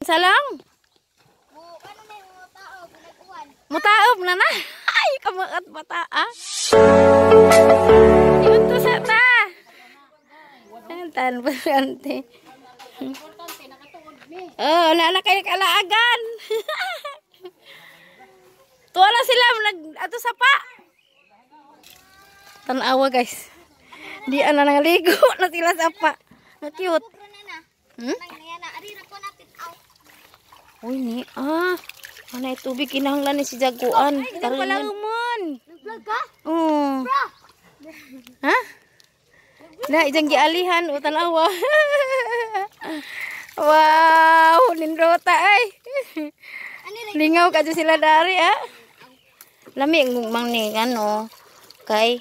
Salang. Mutaob na na. Ay, kamaat bata ah. Yun to sa ta. Tan berante. Oh, nana kay kalaagan. Tuwa na sila nag ato sa pa. Tanawa guys. Di ana nangaligo na sila sa pa. Na cute. Uy ni mana tubig kinahanglan ni si jaguan. Taringan. Nag-vlog ka? Oo. Ha? Na ijang gialihan o tanawa. Wow, nindota ay. Lingaw ka sila dari ah. Lami mang ni ano kay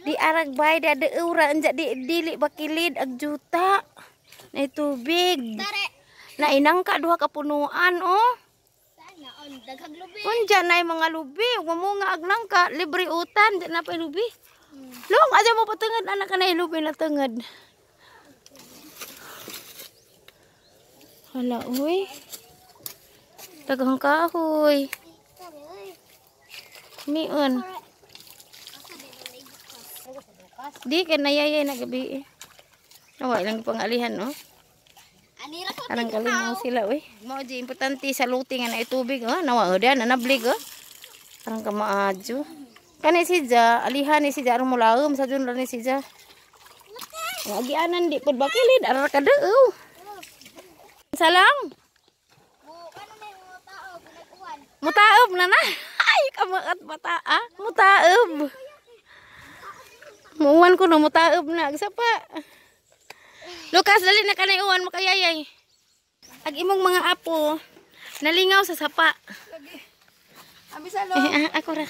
di arag bay da ura anja di dili bakilid ag juta. Na tubig. Na inang ka duha ka punuan oh. Sana on daghang lubi. Unja nay mga lubi, mamunga ag nangka libre utan, di na pay lubi. Long aja mo patenged anak kanay lubi na tenged. Hala uy. Daghang kahoy. Miun. Di ka nayayay na gabi. Naway lang pangalihan no. Arang kalimaw sila uy. Mao di importante sa luting na itubig oh. Nawa oda na nablig oh. Arang ka maadyo. Kani si Ja, alihan ni si Ja arang mulaom sa jun ni si Ja. Agianan di pud bakilid arar ka deu. Salang. Mutaob na na. Ay, kamaat bata ah. Mutaob. Muwan ko no mutaob na sapa. Lukas dali na kanay uwan mo kayayay. Ag imong mga apo nalingaw sa sapa. Abi sa loob. Ako ra.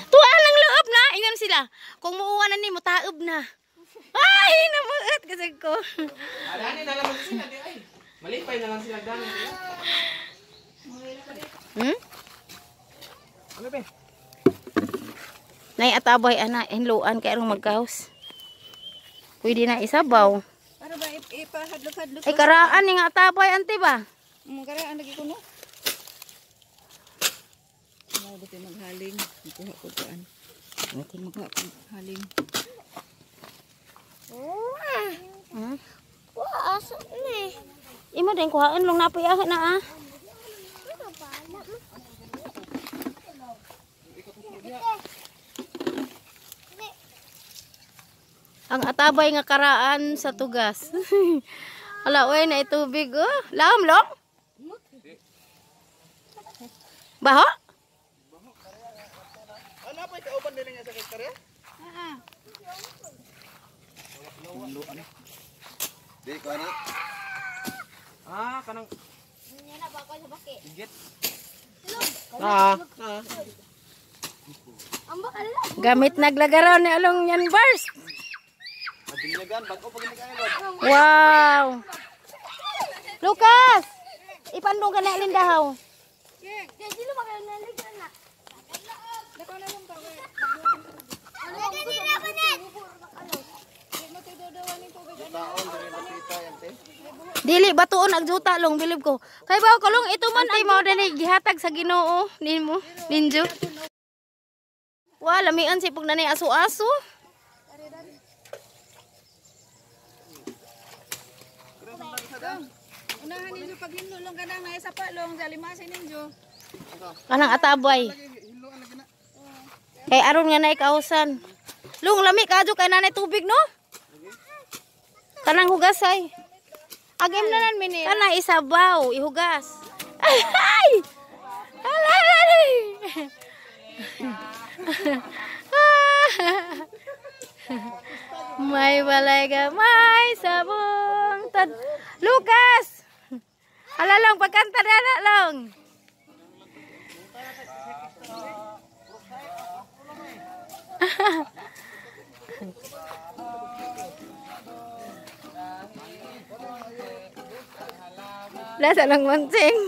Tuwa ng loob na ingon sila. Kung muuwanan ni mutaob na. Ay, namuot kasi ko. Adani na lang sila di ay. Malipay na lang sila dani. Ano be? Nay atabay ana enluan kay arong magkaos. Pwede na isabaw. Para ba ipahadlok-hadlok. Ay karaan ni nga atabay ante ba? Karaan lagi ko no. Mau betul maghaling, kuha ko kuan. Betul maghaling. Wah, asa ni. Imo din kuhaan long napayahan na ah. Ang atabay nga karaan sa tugas. Ala oy na itubig oh. Laom long. Baho? Ano pa kauban din niya sa kare? Di ko ani. Kanang niya na bakal sa baki. Git. Gamit naglagaraw ni along yan bars. Wow. Lucas, ipandong ka na lindahaw. Dili batuon ag juta long bilib ko. Kay baw kalong ito man ay mao dani gihatag sa Ginoo nimo ninjo. Wa lamian si pug nanay aso-aso. Unahan ninyo paghinlo long kanang na isa pa long dalimasin ninyo. Kanang atabay. Kay aron nga nay kausan. Lung lami kadyo kay nanay tubig no? Kanang hugasay. Agim na nan mini. Kana isabaw, ihugas. Ay! Alalay. May balay ka, may sabong tad. Lucas! Alalong pagkanta na lang. Lasa lang mancing.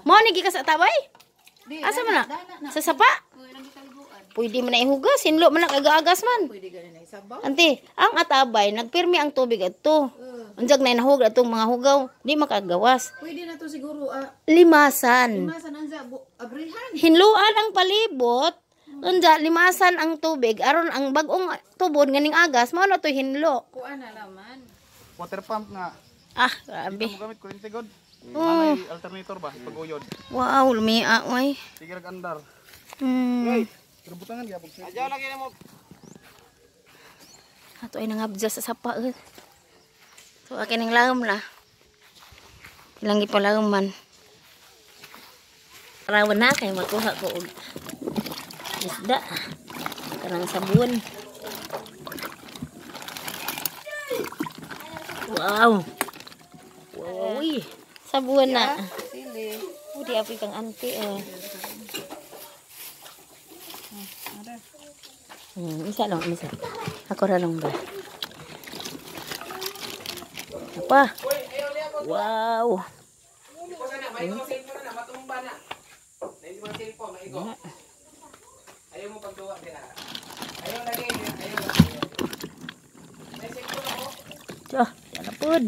Mau ni gikas atabay? Asa man na? Sa sapa? pwede man na ihugas, hinlo man nag-agagas man. Pwede ganin na isabaw. Ante, ang atabay, nagpirmi ang tubig ato. Unjag na inahug atong mga hugaw, di makagawas. Pwede na to siguro Limasan. limasan ang abrihan. Hinluan ang palibot, unja limasan ang tubig, aron ang bagong tubod nganing agas, mao na to hinlo. Kuan na laman. Water pump nga. Ah, grabe. Gamit kuryente god. Oh. May alternator ba pag-uyod. Wow, lumia oy. Sige rag andar. Hmm. Rebutangan gyapon. Adyaw lagi na mo. Ato ay nangabja sa sapa. So akin ang lagom na. Ilang ipalagom man. Rawan na kay makuha ko og isda. Kanang sabon. Wow. Wow. Uy. Sabon na. Sili. Di apoy kang anti isa lang, isa. Ako ra lang ba? Apa? Wow. Iko sana, may mo cellphone na matumba na. Hindi mo cellphone, maigo. Ayaw mo pagduwa dira. Ayaw lagi, ayaw. May cellphone ako. Tiyo, yan na pud.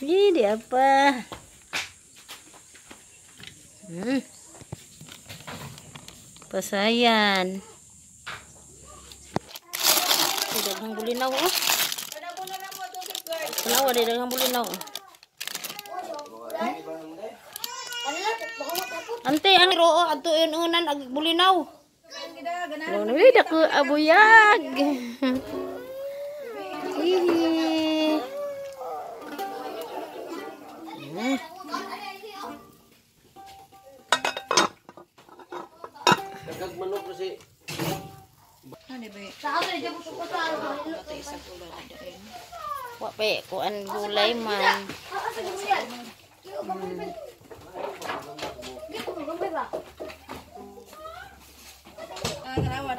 Ini apa? Pasayan. Daghang bulinaw oh. Wala di daghang bulinaw. Ante ang roo ato unan ag bulinaw. Ano wi dak abuyag. Hihi. Dagag manok kasi. Ano ba? Wa pe kuan gulay man.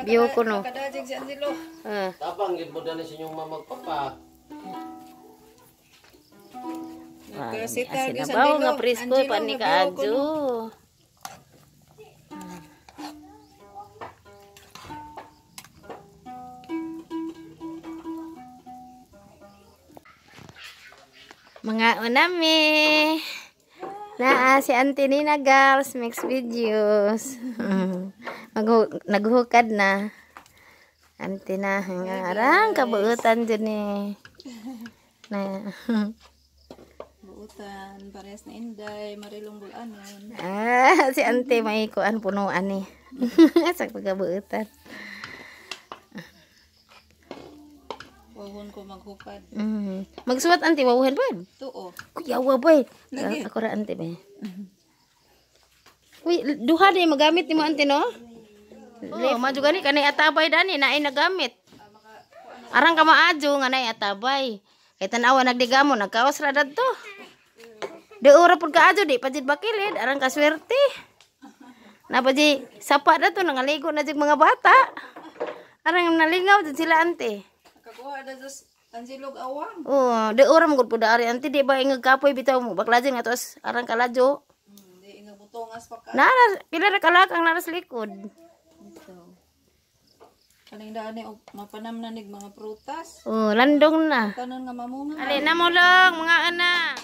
Biyo ko no. Kadajig si Angelo. Tapang gid mo dali sa inyong mamagpapa. Asin na bawo nga presko pa ni kaadyo. Mga unami. Si Auntie Nina Girls makes videos. Naghukad na. Auntie na arang kabuutan dyan eh. Na. Buutan, pares na Inday, marilong bulanon. Si Auntie may kuan punuan eh. Sa pagkabuutan. Wawon ko maghupad. Magsuwat Auntie, wawuhan ba? Tuo. Kuyawa ba? Ako ra Auntie ba? Uy, duha din magamit ni mo Auntie no? Oh, maju gani kanay atabay dani naay nagamit. Arang ka maadyo nga naay atabay. Kay tan-awa nagdigamo nagkawas ra dadto. De ora pud kaadyo di pajid bakilid arang ka swerte. Napaji sapa dato nangaligo na jig mga bata. Arang nalingaw jud sila Auntie. Nakakuha na dos Angelog awang. Oh, de ora mo gud pud ari Auntie di ba ingag kapoy bitaw mo baklajin nga tos arang kaladyo. Di nga butongas pa ka. Nara pila ra kalakang naras likod. Ito. Kaling daan ni mapanam na nig mga prutas. Oh, landong na. Kanon nga mamunga. Ali na mo lang mga anak.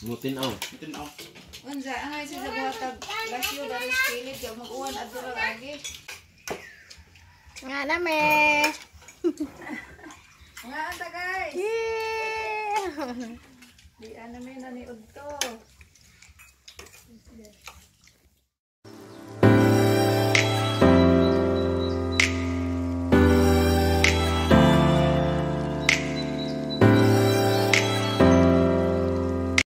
Mutin aw. Unsa angay sa buhatag lasyo dari spilit yo mag-uwan adto ra agi. Nga na me. Nga anta guys. Yeah. Di ana me na ni udto.